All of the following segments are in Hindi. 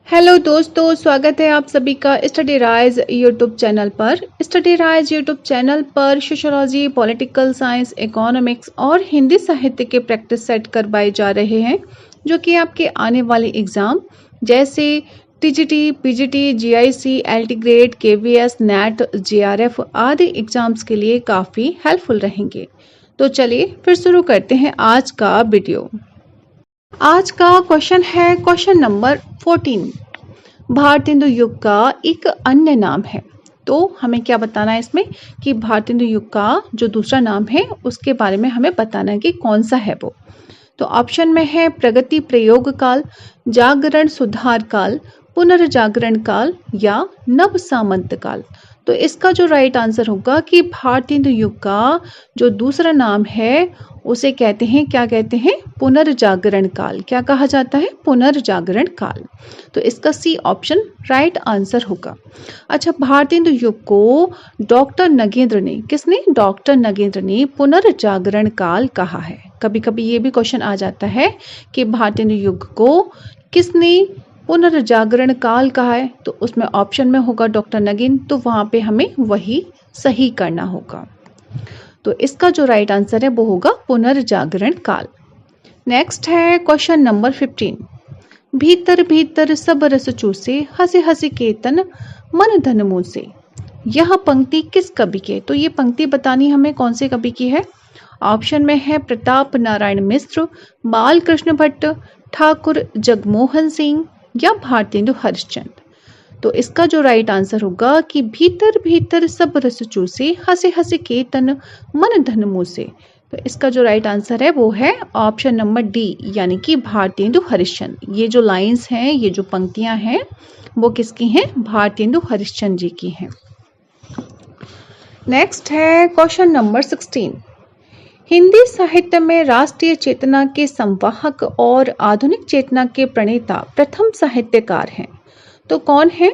हेलो दोस्तों, स्वागत है आप सभी का स्टडी राइज यूट्यूब चैनल पर। स्टडी राइज यूट्यूब चैनल पर सोशियोलॉजी, पॉलिटिकल साइंस, इकोनॉमिक्स और हिंदी साहित्य के प्रैक्टिस सेट करवाए जा रहे हैं, जो कि आपके आने वाले एग्जाम जैसे TGT, PGT, GIC, LT grade, KVS, net, JRF आदि एग्जाम्स के लिए काफ़ी हेल्पफुल रहेंगे। तो चलिए फिर शुरू करते हैं आज का वीडियो। आज का क्वेश्चन है क्वेश्चन नंबर 14। भारतेंदु युग का एक अन्य नाम है। तो हमें क्या बताना है इसमें कि भारतेंदु युग का जो दूसरा नाम है उसके बारे में हमें बताना है कि कौन सा है वो। तो ऑप्शन में है प्रगति प्रयोग काल, जागरण सुधार काल, पुनर्जागरण काल या नव सामंत काल। तो इसका जो राइट आंसर होगा कि भारतेंदु युग का जो दूसरा नाम है उसे कहते हैं, क्या कहते हैं, पुनर्जागरण काल। क्या कहा जाता है? पुनर्जागरण काल। तो इसका सी ऑप्शन राइट आंसर होगा। अच्छा, भारतेंदु युग को डॉक्टर नगेंद्र ने, किसने? डॉक्टर नगेंद्र ने पुनर्जागरण काल कहा है। कभी कभी ये भी क्वेश्चन आ जाता है कि भारतेंदु युग को किसने पुनर्जागरण काल कहा है, तो उसमें ऑप्शन में होगा डॉक्टर नगेंद्र, तो वहां पे हमें वही सही करना होगा। तो इसका जो राइट आंसर है वो होगा पुनर्जागरण काल। नेक्स्ट है क्वेश्चन नंबर 15। भीतर भीतर सब रस चूसे, हंसी हंसी केतन मन धन मुँह से। यह पंक्ति किस कवि की है? तो ये पंक्ति बतानी हमें कौन से कवि की है। ऑप्शन में है प्रताप नारायण मिश्र, बाल कृष्ण भट्ट, ठाकुर जगमोहन सिंह या भारतेंदु हरिश्चंद्र। तो इसका जो राइट आंसर होगा कि भीतर भीतर सब रस चूसे, हंसे हंसे केतन मन धन मुँह से। तो इसका जो राइट आंसर है वो है ऑप्शन नंबर डी, यानी कि भारतेंदु हरिश्चंद्र। ये जो लाइंस हैं, ये जो पंक्तियां हैं, वो किसकी हैं? भारतेंदु हरिश्चंद्र जी की हैं। नेक्स्ट है क्वेश्चन नंबर 16। हिंदी साहित्य में राष्ट्रीय चेतना के संवाहक और आधुनिक चेतना के प्रणेता प्रथम साहित्यकार हैं। तो कौन है?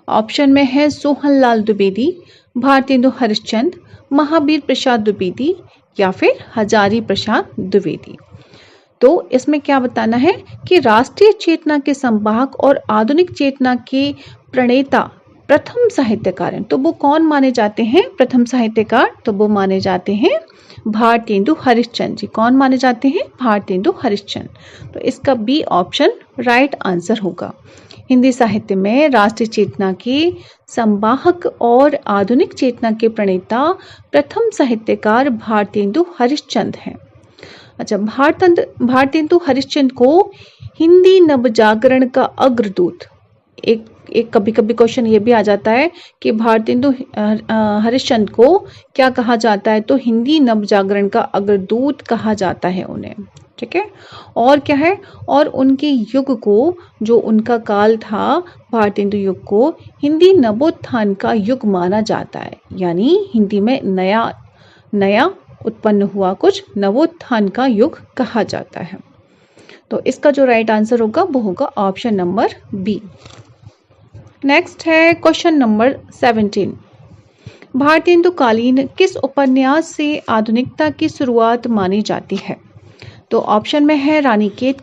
ऑप्शन में है सोहनलाल द्विवेदी, भारतेंदु हरिश्चंद्र, महावीर प्रसाद द्विवेदी या फिर हजारी प्रसाद द्विवेदी। तो इसमें क्या बताना है कि राष्ट्रीय चेतना के संवाहक और आधुनिक चेतना के प्रणेता प्रथम साहित्यकार हैं। तो वो कौन माने जाते हैं प्रथम साहित्यकार? तो वो माने जाते हैं भारतेंदु हरिश्चंद्र जी। कौन माने जाते हैं? भारतेंदु हरिश्चंद्र। तो इसका बी ऑप्शन राइट आंसर होगा। हिंदी साहित्य में राष्ट्रीय चेतना के संवाहक और आधुनिक चेतना के प्रणेता प्रथम साहित्यकार भारतेंदु हरिश्चंद्र हैं। अच्छा, भारतेंदु हरिश्चंद्र को हिंदी नवजागरण का अग्रदूत, एक कभी कभी क्वेश्चन ये भी आ जाता है कि भारतेंदु हरिश्चंद्र को क्या कहा जाता है? तो हिंदी नवजागरण का अग्रदूत कहा जाता है उन्हें। ठीक है, और क्या है, और उनके युग को, जो उनका काल था भारतेंदु युग को, हिंदी नवोत्थान का युग माना जाता है। यानी हिंदी में नया नया उत्पन्न हुआ कुछ नवोत्थान का युग कहा जाता है। तो इसका जो राइट आंसर होगा वो होगा ऑप्शन नंबर बी। नेक्स्ट है क्वेश्चन नंबर 17। भारतेंदु कालीन किस उपन्यास से आधुनिकता की शुरुआत मानी जाती है? तो ऑप्शन में है रानीकेत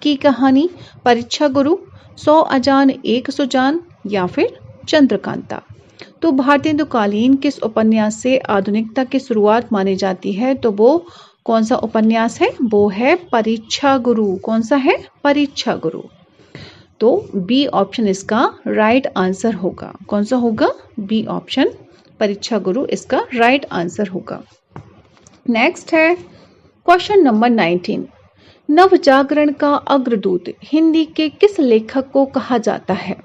की कहानी, परीक्षा गुरु, 100 अजान 100 जान या फिर चंद्रकांता। तो भारतेंदु कालीन किस उपन्यास से आधुनिकता की शुरुआत मानी जाती है? तो वो कौन सा उपन्यास है? वो है परीक्षा गुरु। कौन सा है? परीक्षा गुरु। तो बी ऑप्शन इसका राइट आंसर होगा। कौन सा होगा? बी ऑप्शन, परीक्षा गुरु इसका राइट आंसर होगा। नेक्स्ट है क्वेश्चन नंबर 19। नवजागरण का अग्रदूत हिंदी के किस लेखक को कहा जाता है?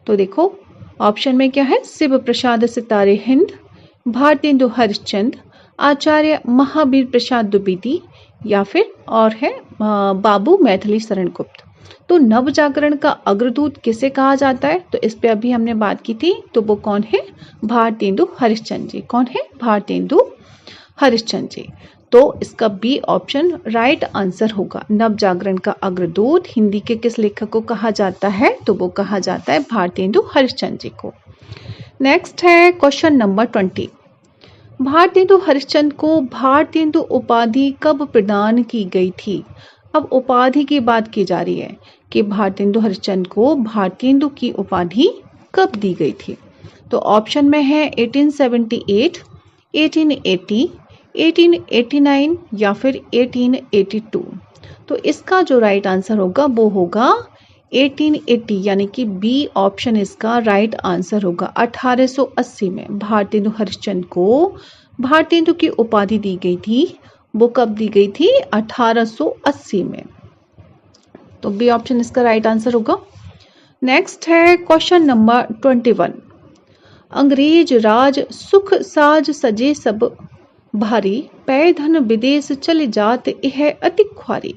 तो देखो ऑप्शन में क्या है? शिव प्रसाद सितारे हिंद, भारतेंदु हरिश्चंद्र, आचार्य महावीर प्रसाद द्विवेदी या फिर और है बाबू मैथिली शरण गुप्त। तो नवजागरण का अग्रदूत किसे कहा जाता है? तो इस पे अभी हमने बात की थी। तो वो कौन है? भारतेंदु हरिश्चंद्र जी। कौन है? भारतेंदु हरिश्चंद्र जी। तो इसका बी ऑप्शन राइट आंसर होगा। नवजागरण का अग्रदूत हिंदी के किस लेखक को कहा जाता है? तो वो कहा जाता है भारतेंदु हरिश्चंद्र जी को। नेक्स्ट है क्वेश्चन नंबर 20। भारतेंदु हरिश्चंद्र को भारतेंदु उपाधि कब प्रदान की गई थी? अब उपाधि की बात की जा रही है कि भारतेंदु हरिश्चंद्र को भारतेंदु की उपाधि कब दी गई थी। तो ऑप्शन में है 1878, 1880, 1889 या फिर 1882। तो इसका जो राइट आंसर होगा वो होगा 1880, यानी कि बी ऑप्शन इसका राइट आंसर होगा। 1880 में भारतेंदु हरिश्चंद्र को भारतेंदु की उपाधि दी गई थी। वो कब दी गई थी? 1880 में। तो बी ऑप्शन इसका राइट आंसर होगा। नेक्स्ट है क्वेश्चन नंबर 21। अंग्रेज राज सुख साज सजे सब भारी, पै धन विदेश चले जात यह अति ख्वारी।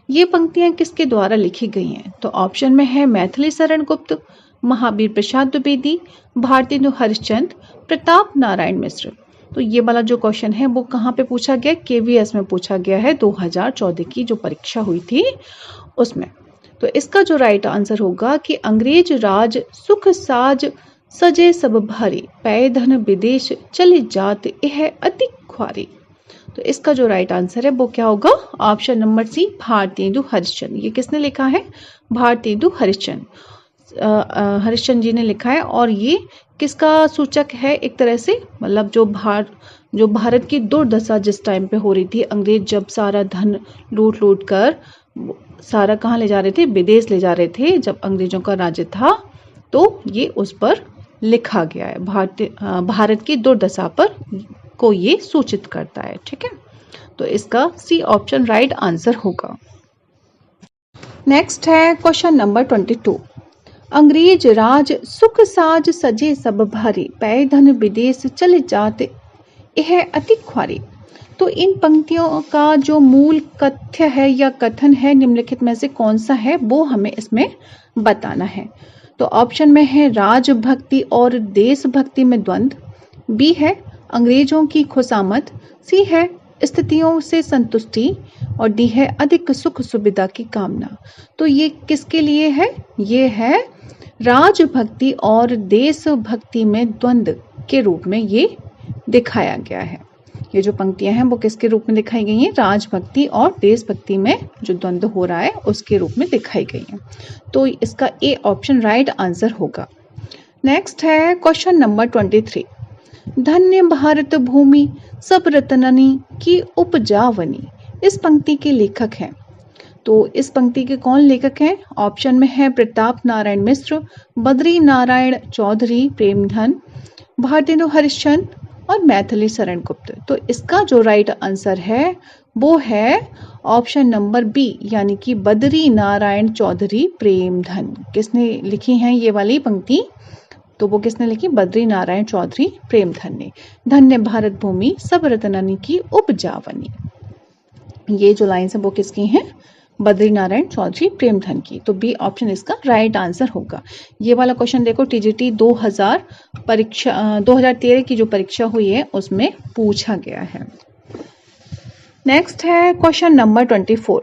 ये पंक्तियां किसके द्वारा लिखी गई हैं? तो ऑप्शन में है मैथिली शरण गुप्त, महावीर प्रसाद द्विवेदी, भारतेंदु हरिश्चंद्र, प्रताप नारायण मिश्र। तो ये वाला जो क्वेश्चन है वो कहाँ पे पूछा गया? केवीएस में पूछा गया है, 2014 की जो परीक्षा हुई थी उसमें। तो इसका जो राइट आंसर होगा कि अंग्रेज राज सुख साज सजे सब भारी, पै धन विदेश चली जात यह अति ख्वारी। तो इसका जो राइट आंसर है वो क्या होगा? Option number C, Bharatendu Harishchandra. ये किसने लिखा है? भारतेंदु हरिश्चंद्र, हरिश्चंद्र जी ने लिखा है। और ये किसका सूचक है? एक तरह से मतलब जो भारत की दुर्दशा जिस टाइम पे हो रही थी, अंग्रेज जब सारा धन लूट लूट कर सारा कहाँ ले जा रहे थे? विदेश ले जा रहे थे, जब अंग्रेजों का राज्य था। तो ये उस पर लिखा गया है। भारत की दुर्दशा पर को ये सूचित करता है। ठीक है, तो इसका सी ऑप्शन राइट आंसर होगा। नेक्स्ट है क्वेश्चन नंबर 22। अंग्रेज राज सुख साज सजे सब भारी, पै धन विदेश चले जात यह अति ख्वारी। तो इन पंक्तियों का जो मूल कथ्य है या कथन है, निम्नलिखित में से कौन सा है वो हमें इसमें बताना है। तो ऑप्शन में है राजभक्ति और देशभक्ति में द्वंद्व, बी है अंग्रेजों की खुशामद, सी है स्थितियों से संतुष्टि और डी है अधिक सुख सुविधा की कामना। तो ये किसके लिए है? ये है राजभक्ति और देशभक्ति में द्वंद्व के रूप में ये दिखाया गया है। ये जो पंक्तियां हैं वो किसके रूप में दिखाई गई हैं? राजभक्ति और देशभक्ति में जो द्वंद्व हो रहा है उसके रूप में दिखाई गई है। तो इसका ए ऑप्शन राइट आंसर होगा। नेक्स्ट है क्वेश्चन नंबर 23। धन्य भारत भूमि सब रतननी की उपजावनी। इस पंक्ति के लेखक हैं। तो इस पंक्ति के कौन लेखक हैं? ऑप्शन में है प्रताप नारायण मिश्र, बद्री नारायण चौधरी प्रेमधन, भारतेंदु हरिश्चंद्र और मैथिली शरण गुप्त। तो इसका जो राइट आंसर है वो है ऑप्शन नंबर बी, यानी कि बद्री नारायण चौधरी प्रेमधन। किसने लिखी है ये वाली पंक्ति? तो वो किसने लिखी? बद्री नारायण चौधरी प्रेमधन ने। धन्य भारत भूमि सब रतननी की उपजावनी, ये जो लाइन्स है वो किसकी हैं? बद्री नारायण चौधरी प्रेमधन की। तो बी ऑप्शन इसका राइट आंसर होगा। ये वाला क्वेश्चन देखो टीजीटी 2013 की जो परीक्षा हुई है उसमें पूछा गया है। नेक्स्ट है क्वेश्चन नंबर 24।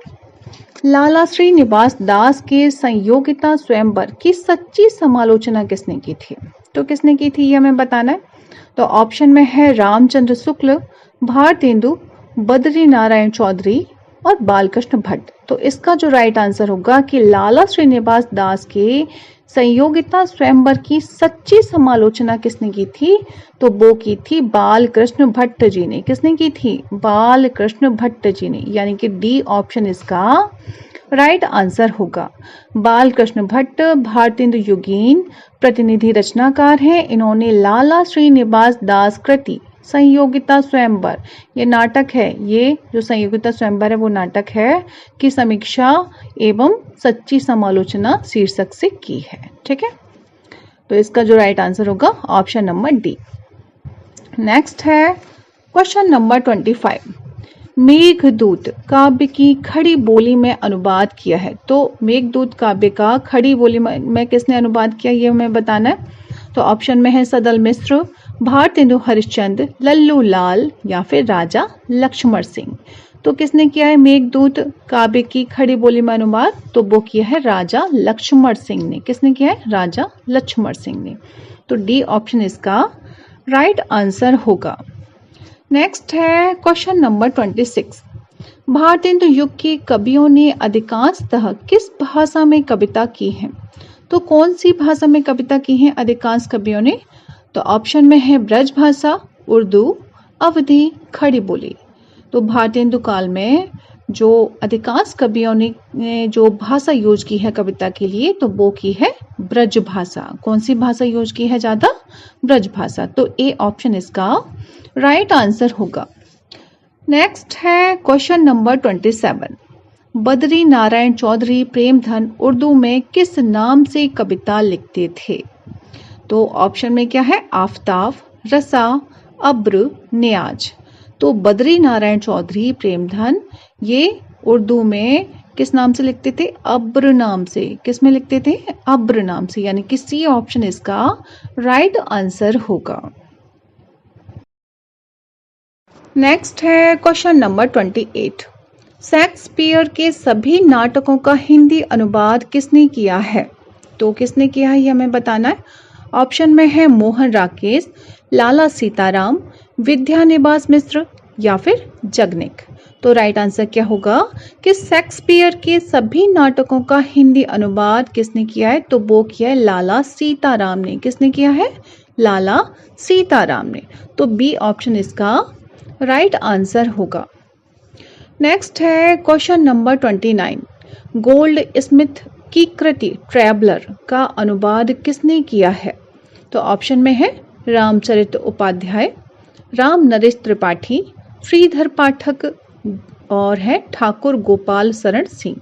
लाला श्रीनिवास दास के संयोगिता स्वयंवर की सच्ची समालोचना किसने की थी? तो किसने की थी ये हमें बताना है। तो ऑप्शन में है रामचंद्र शुक्ल, भारतेंदु, बद्री नारायण चौधरी और बालकृष्ण भट्ट। तो इसका जो राइट आंसर होगा कि लाला श्रीनिवास दास के संयोगिता स्वयंवर की सच्ची समालोचना किसने की थी? तो वो की थी बालकृष्ण भट्ट जी ने। किसने की थी? बालकृष्ण भट्ट जी ने, यानी कि डी ऑप्शन इसका राइट आंसर होगा। बालकृष्ण भट्ट भारतेंदु युगीन प्रतिनिधि रचनाकार हैं। इन्होंने लाला श्रीनिवास दास कृति संयोगिता स्वयंवर, ये नाटक है, ये जो संयोगिता स्वयंवर है वो नाटक है की समीक्षा एवं सच्ची समालोचना शीर्षक से की है। ठीक है, तो इसका जो राइट आंसर होगा ऑप्शन नंबर डी। नेक्स्ट है क्वेश्चन नंबर 25। मेघदूत काव्य की खड़ी बोली में अनुवाद किया है। तो मेघदूत काव्य का खड़ी बोली में किसने अनुवाद किया ये हमें बताना है। तो ऑप्शन में है सदल मिश्र, भारतेंदु हरिश्चंद्र, लल्लू लाल या फिर राजा लक्ष्मण सिंह। तो किसने किया है मेघदूत काव्य की खड़ी बोली में अनुवाद? तो वो किया है राजा लक्ष्मण सिंह ने। किसने किया है? राजा लक्ष्मण सिंह ने। तो डी ऑप्शन इसका राइट आंसर होगा। नेक्स्ट है क्वेश्चन नंबर 26। भारतेंदु युग के कवियों ने अधिकांशतः किस भाषा में कविता की है? तो कौन सी भाषा में कविता की है अधिकांश कवियों ने? तो ऑप्शन में है ब्रज भाषा, उर्दू, अवधी, खड़ी बोली। तो भारतेंदु काल में जो अधिकांश कवियों ने जो भाषा यूज की है कविता के लिए, तो वो की है ब्रज भाषा। कौन सी भाषा यूज की है ज्यादा? ब्रज भाषा। तो ए ऑप्शन इसका राइट आंसर होगा। नेक्स्ट है क्वेश्चन नंबर 27। बद्री नारायण चौधरी प्रेमधन उर्दू में किस नाम से कविता लिखते थे? तो ऑप्शन में क्या है? आफताब, रसा, अब्र, नियाज। तो बद्री नारायण चौधरी प्रेमधन ये उर्दू में किस नाम से लिखते थे? अब्र नाम से। किस में लिखते थे? अब्र नाम से, यानी कि सी ऑप्शन इसका राइट आंसर होगा। नेक्स्ट है क्वेश्चन नंबर 28। शेक्सपियर के सभी नाटकों का हिंदी अनुवाद किसने किया है? तो किसने किया है ये हमें बताना है। ऑप्शन में है मोहन राकेश, लाला सीताराम, विद्यानिवास मिश्र या फिर जगनिक। तो राइट आंसर क्या होगा कि शेक्सपियर के सभी नाटकों का हिंदी अनुवाद किसने किया है? तो वो किया है लाला सीताराम ने। किसने किया है? लाला सीताराम ने। तो बी ऑप्शन इसका राइट आंसर होगा। नेक्स्ट है क्वेश्चन नंबर 29। गोल्ड स्मिथ की कृति ट्रैवलर का अनुवाद किसने किया है? तो ऑप्शन में है रामचरित उपाध्याय, राम नरेश त्रिपाठी, श्रीधर पाठक और है ठाकुर गोपाल शरण सिंह।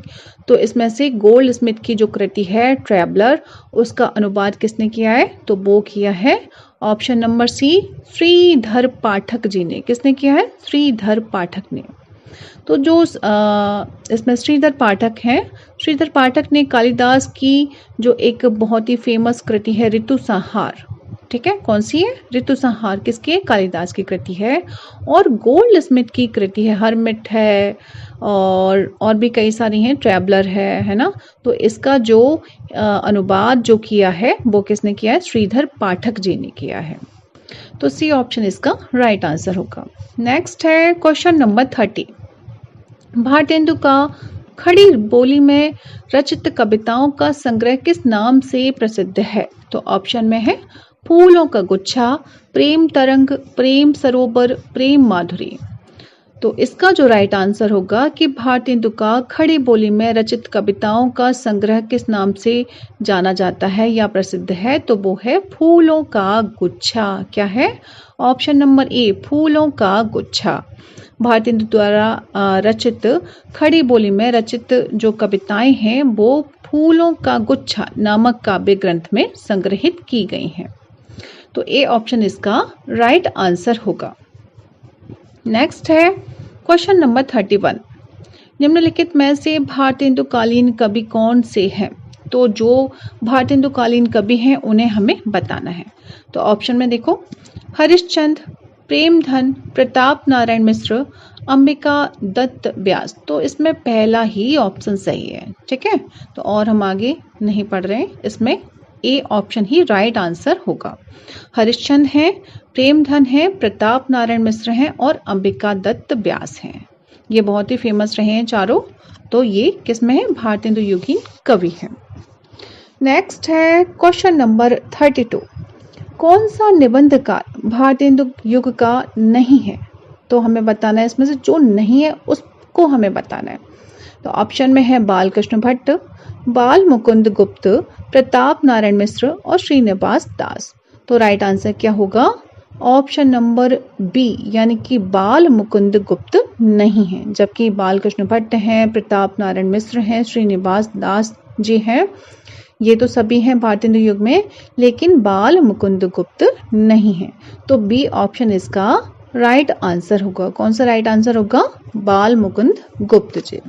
तो इसमें से गोल्ड स्मिथ की जो कृति है ट्रैवलर, उसका अनुवाद किसने किया है? तो वो किया है ऑप्शन नंबर सी श्रीधर पाठक जी ने। किसने किया है? श्रीधर पाठक ने। तो जो इसमें श्रीधर पाठक हैं, श्रीधर पाठक ने कालिदास की जो एक बहुत ही फेमस कृति है ऋतु संहार, ठीक है, कौन सी है? ऋतु संहार किसकी है? कालिदास की कृति है। और गोल्ड स्मिथ की कृति है हरमिट है और भी कई सारी हैं, ट्रैवलर है ना। तो इसका जो अनुवाद जो किया है वो किसने किया है? श्रीधर पाठक जी ने किया है। तो सी ऑप्शन इसका राइट आंसर होगा। नेक्स्ट है क्वेश्चन नंबर 30। भारतेंदु का खड़ी बोली में रचित कविताओं का संग्रह किस नाम से प्रसिद्ध है? तो ऑप्शन में है फूलों का गुच्छा, प्रेम तरंग, प्रेम सरोवर, प्रेम माधुरी। तो इसका जो राइट आंसर होगा कि भारतेंदु का खड़ी बोली में रचित कविताओं का संग्रह किस नाम से जाना जाता है या प्रसिद्ध है? तो वो है फूलों का गुच्छा। क्या है? ऑप्शन नंबर ए फूलों का गुच्छा। भारतेंदु द्वारा रचित खड़ी बोली में रचित जो कविताएं हैं वो फूलों का गुच्छा नामक काव्य ग्रंथ में संग्रहित की गई हैं। तो ए ऑप्शन इसका राइट आंसर होगा। नेक्स्ट है क्वेश्चन नंबर 31। निम्नलिखित में से भारतेंदुकालीन कवि कौन से हैं? तो जो भारतेंदुकालीन कवि हैं उन्हें हमें बताना है। तो ऑप्शन में देखो हरिश्चंद्र, प्रेमधन, प्रताप नारायण मिश्र, अंबिका दत्त व्यास। तो इसमें पहला ही ऑप्शन सही है, ठीक है। तो और हम आगे नहीं पढ़ रहे हैं, इसमें A option he right answer होगा। हरिश्चंद्र है, प्रेमधन है, प्रताप नारायण मिश्र हैं और अंबिका दत्त व्यास हैं। ये बहुत ही फेमस रहे हैं चारों। तो ये किसमें है? भारतेंदु युगीन कवि हैं। नेक्स्ट है क्वेश्चन नंबर 32। कौन सा निबंधकार भारतेंदु युग का नहीं है? तो हमें बताना है इसमें से जो नहीं है उसको हमें बताना है। तो ऑप्शन में है बालकृष्ण भट्ट, बाल मुकुंद गुप्त, प्रताप नारायण मिश्र और श्रीनिवास दास। तो राइट आंसर क्या होगा? ऑप्शन नंबर बी, यानी कि बाल मुकुंद गुप्त नहीं है, जबकि बालकृष्ण भट्ट हैं, प्रताप नारायण मिश्र हैं, श्रीनिवास दास जी हैं, ये तो सभी हैं भारतेंदु युग में, लेकिन बाल मुकुंद गुप्त नहीं है। तो बी ऑप्शन इसका राइट आंसर होगा। कौन सा राइट आंसर होगा? बाल मुकुंद गुप्त जी।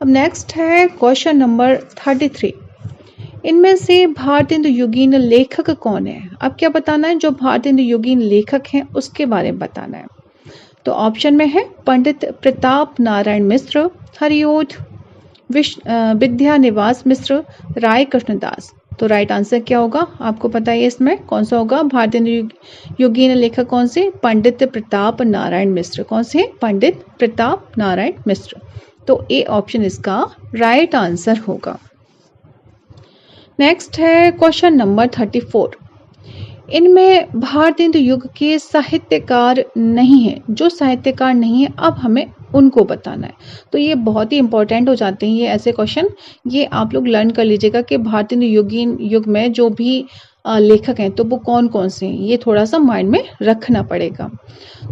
अब नेक्स्ट है क्वेश्चन नंबर 33। इनमें से भारतेंदु युगीन लेखक कौन है? अब क्या बताना है? जो भारतेंदु युगीन लेखक हैं उसके बारे में बताना है। तो ऑप्शन में है पंडित प्रताप नारायण मिश्र, हरिओध विद्यानिवास मिश्र, राय कृष्णदास। तो राइट आंसर क्या होगा आपको पता है इसमें कौन सा होगा। भारतीय युगीन लेखक कौन से? पंडित प्रताप नारायण मिश्र। कौन से? पंडित प्रताप नारायण मिश्र। तो ए ऑप्शन इसका राइट आंसर होगा। नेक्स्ट है क्वेश्चन नंबर 34। इनमें भारतेंदु युग के साहित्यकार नहीं है। जो साहित्यकार नहीं है अब हमें उनको बताना है। तो ये बहुत ही इंपॉर्टेंट हो जाते हैं ये ऐसे क्वेश्चन। ये आप लोग लर्न कर लीजिएगा कि भारतेंदु युगीन युग में जो भी लेखक हैं तो वो कौन कौन से हैं, ये थोड़ा सा माइंड में रखना पड़ेगा।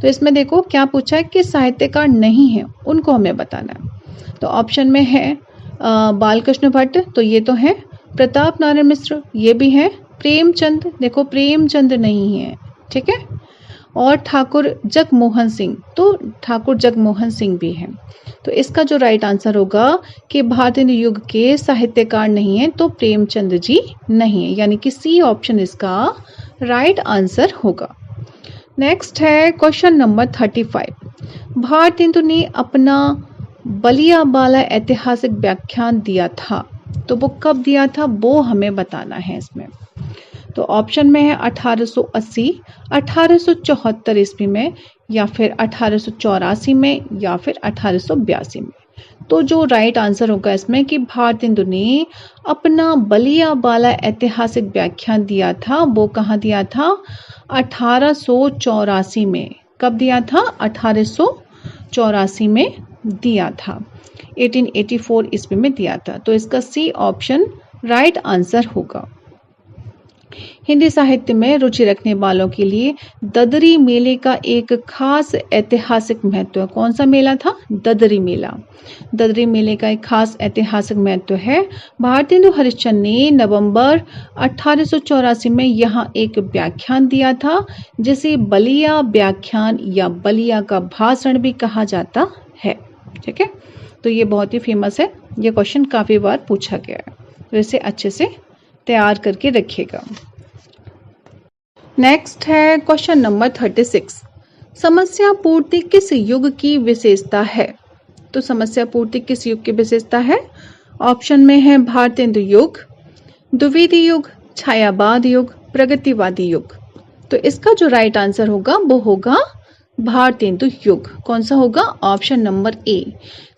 तो इसमें देखो क्या पूछा है कि साहित्यकार नहीं है उनको हमें बताना है। तो ऑप्शन में है बालकृष्ण भट्ट, तो ये तो है। प्रताप नारायण मिश्र, ये भी है। प्रेमचंद, देखो प्रेमचंद नहीं है, ठीक है। और ठाकुर जगमोहन सिंह, तो ठाकुर जगमोहन सिंह भी है। तो इसका जो राइट आंसर होगा कि भारतीय युग के साहित्यकार नहीं है तो प्रेमचंद जी नहीं है, यानी कि सी ऑप्शन इसका राइट आंसर होगा। नेक्स्ट है क्वेश्चन नंबर 35। भारतेंदु ने अपना बलिया बाला ऐतिहासिक व्याख्यान दिया था, तो वो कब दिया था वो हमें बताना है इसमें। तो ऑप्शन में है 1880, 1874 ईस्वी में, या फिर 1884 में, या फिर 1882 में। तो जो राइट आंसर होगा इसमें कि भारतेंदु ने अपना बलिया बाला ऐतिहासिक व्याख्यान दिया था, वो कहाँ दिया था? 1884 में। कब दिया था? 1884 में दिया था। 1884 ईस्वी में दिया था। तो इसका सी ऑप्शन राइट आंसर होगा। हिंदी साहित्य में रुचि रखने वालों के लिए ददरी मेले का एक खास ऐतिहासिक महत्व है। कौन सा मेला था? ददरी मेला। ददरी मेले का एक खास ऐतिहासिक महत्व है। भारतेंदु हरिश्चंद्र ने नवंबर 1884 में यहाँ एक व्याख्यान दिया था, जिसे बलिया व्याख्यान या बलिया का भाषण भी कहा जाता है, ठीक है। तो ये बहुत ही फेमस है, ये क्वेश्चन काफी बार पूछा गया है, तो इसे अच्छे से तैयार करके रखिएगा। नेक्स्ट है क्वेश्चन नंबर 36। समस्या पूर्ति किस युग की विशेषता है? तो समस्या पूर्ति किस युग की विशेषता है? ऑप्शन में है भारतेंदु युग, द्विवेदी युग, छायावाद युग, प्रगतिवादी युग। तो इसका जो राइट आंसर होगा वो होगा भारतेंदु युग। कौन सा होगा? Option number A.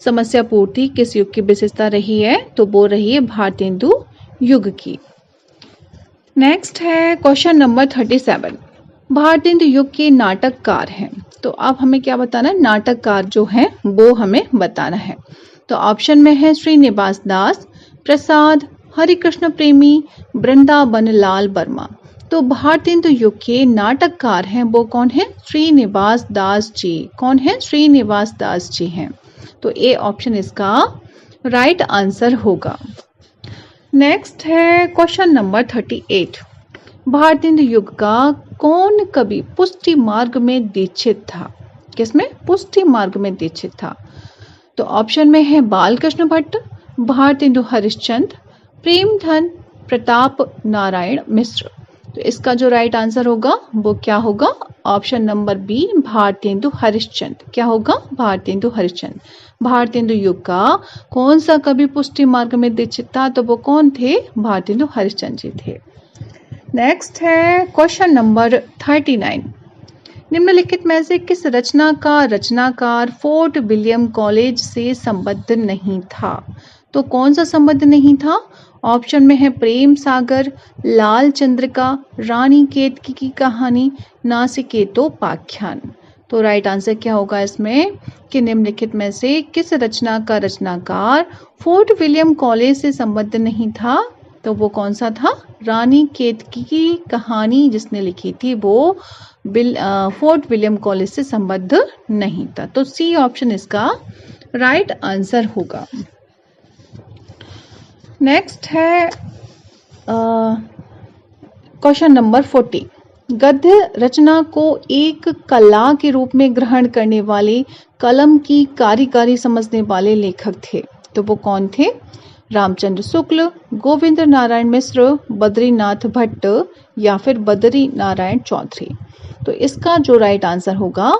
समस्या पूर्ति किस युग की विशेषता रही है? तो वो रही है भारतेंदु युग की। नेक्स्ट है क्वेश्चन नंबर 37। भारतेंदु युग के नाटककार हैं, तो अब हमें क्या बताना है? नाटककार जो है वो हमें बताना है। तो ऑप्शन में है श्रीनिवास दास, प्रसाद, हरिकृष्ण प्रेमी, वृंदावन लाल वर्मा। तो भारतेंदु युग के नाटककार हैं वो कौन है? श्रीनिवास दास जी। कौन है? श्रीनिवास दास जी हैं। तो ए ऑप्शन इसका राइट आंसर होगा। नेक्स्ट है क्वेश्चन नंबर 38। भारतेंदु युग का कौन कवि पुष्टि मार्ग में दीक्षित था? किसमें? पुष्टि मार्ग में दीक्षित था। तो ऑप्शन में है बालकृष्ण भट्ट, भारतेंदु हरिश्चंद्र, प्रेमधन, प्रताप नारायण मिश्र। तो इसका जो राइट आंसर होगा वो क्या होगा? Option number B, Bharatendu Harishchandra. क्या होगा? भारतेंदु हरिश्चंद्र। भारतेंदु युग का कौन सा कवि पुष्टि मार्ग में दीक्षित था? तो वो कौन थे? भारतेंदु हरिश्चंद्र जी थे। नेक्स्ट है क्वेश्चन नंबर 39। निम्नलिखित में से किस रचना का रचनाकार फोर्ट विलियम कॉलेज से संबद्ध नहीं था? तो कौन सा संबद्ध नहीं था? ऑप्शन में है प्रेम सागर, लाल चंद्रिका, रानी केतकी की कहानी, नासिकेतोपाख्यान। तो राइट आंसर क्या होगा इसमें कि निम्नलिखित में से किस रचना का रचनाकार फोर्ट विलियम कॉलेज से संबद्ध नहीं था? तो वो कौन सा था? रानी केतकी की कहानी जिसने लिखी थी वो फोर्ट विलियम कॉलेज से संबद्ध नहीं था। तो सी ऑप्शन इसका राइट आंसर होगा। नेक्स्ट है क्वेश्चन नंबर 40। गद्य रचना को एक कला के रूप में ग्रहण करने वाले कलम की कारीगरी समझने वाले लेखक थे, तो वो कौन थे? रामचंद्र शुक्ल, गोविंद नारायण मिश्र, बद्रीनाथ भट्ट, या फिर बद्री नारायण चौधरी। तो इसका जो राइट आंसर होगा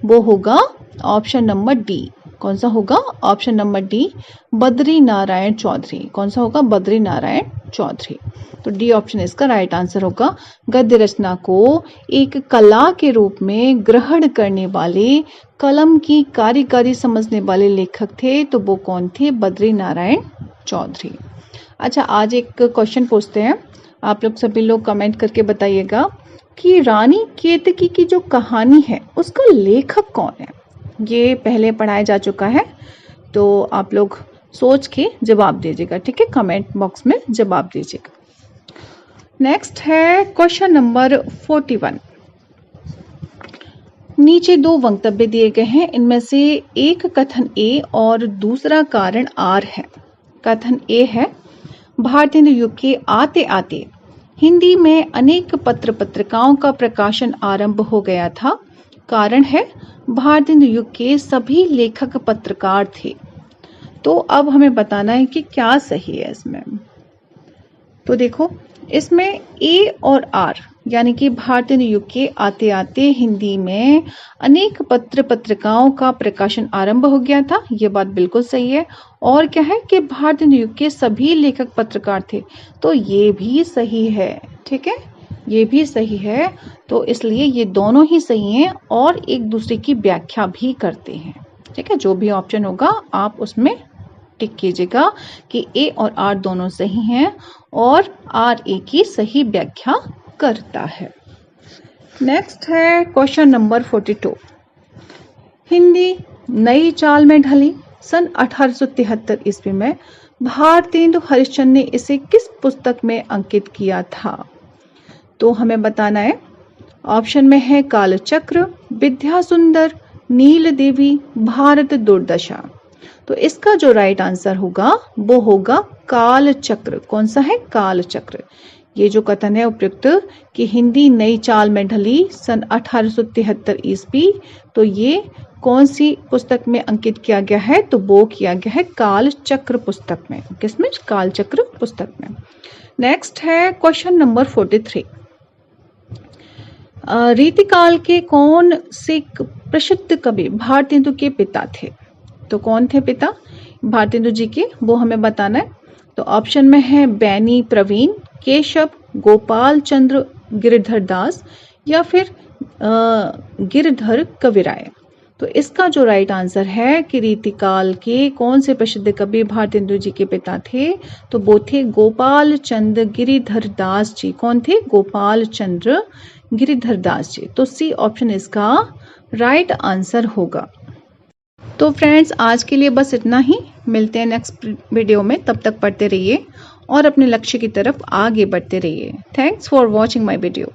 वो होगा ऑप्शन नंबर डी। कौन सा होगा? Option number D, Badri Narayan Chaudhary. कौन सा होगा? बद्री नारायण चौधरी। तो डी ऑप्शन इसका राइट आंसर होगा। गद्य रचना को एक कला के रूप में ग्रहण करने वाले, कलम की कारीगरी समझने वाले लेखक थे, तो वो कौन थे? बद्री नारायण चौधरी। अच्छा, आज एक क्वेश्चन पूछते हैं, आप लोग सभी लोग कमेंट करके बताइएगा कि रानी केतकी की जो कहानी है उसका लेखक कौन है? ये पहले पढ़ाया जा चुका है, तो आप लोग सोच के जवाब दीजिएगा, ठीक है? कमेंट बॉक्स में जवाब दीजिएगा। नेक्स्ट है क्वेश्चन नंबर 41। नीचे दो वक्तव्य दिए गए हैं, इनमें से एक कथन ए और दूसरा कारण आर है। कथन ए है, भारतेंदु युग के आते आते हिंदी में अनेक पत्र पत्रिकाओं का प्रकाशन आरंभ हो गया था। कारण है, भारतेंदु युग के सभी लेखक पत्रकार थे। तो अब हमें बताना है कि क्या सही है इसमें। तो देखो, इसमें ए और आर यानी कि भारतेंदु युग के आते आते हिंदी में अनेक पत्र पत्रिकाओं का प्रकाशन आरंभ हो गया था, ये बात बिल्कुल सही है। और क्या है कि भारतेंदु युग के सभी लेखक पत्रकार थे, तो ये भी सही है, ठीक है? ये भी सही है, तो इसलिए ये दोनों ही सही हैं और एक दूसरे की व्याख्या भी करते हैं, ठीक है? जो भी ऑप्शन होगा आप उसमें टिक कीजिएगा कि ए और आर दोनों सही हैं और आर ए की सही व्याख्या करता है। नेक्स्ट है क्वेश्चन नंबर 42। हिंदी नई चाल में ढली सन 1873 ईस्वी में भारतेंदु हरिश्चंद्र ने इसे किस पुस्तक में अंकित किया था? तो हमें बताना है। ऑप्शन में है कालचक्र, विद्या सुंदर, नील देवी, भारत दुर्दशा। तो इसका जो राइट आंसर होगा वो होगा कालचक्र। कौन सा है? कालचक्र। ये जो कथन है उपयुक्त कि हिंदी नई चाल में ढली सन 1873 ईस्वी, तो ये कौन सी पुस्तक में अंकित किया गया है? तो वो किया गया है कालचक्र पुस्तक में। किसमें? कालचक्र पुस्तक में। नेक्स्ट है क्वेश्चन नंबर 43। रीतिकाल के कौन से प्रसिद्ध कवि भारतेंदु के पिता थे? तो कौन थे पिता भारतेंदु जी के, वो हमें बताना है। तो ऑप्शन में है बैनी प्रवीण, केशव, गोपाल चंद्र, गिरिधर दास या फिर गिरधर कविराय। तो इसका जो राइट आंसर है कि रीतिकाल के कौन से प्रसिद्ध कवि भारतेंदु जी के पिता थे, तो वो थे गोपाल चंद्र गिरिधर दास जी। कौन थे? गोपाल चंद्र गिरिधर दास जी। तो सी ऑप्शन इसका राइट आंसर होगा। तो फ्रेंड्स, आज के लिए बस इतना ही। मिलते हैं नेक्स्ट वीडियो में, तब तक पढ़ते रहिए और अपने लक्ष्य की तरफ आगे बढ़ते रहिए। Thanks for watching my video.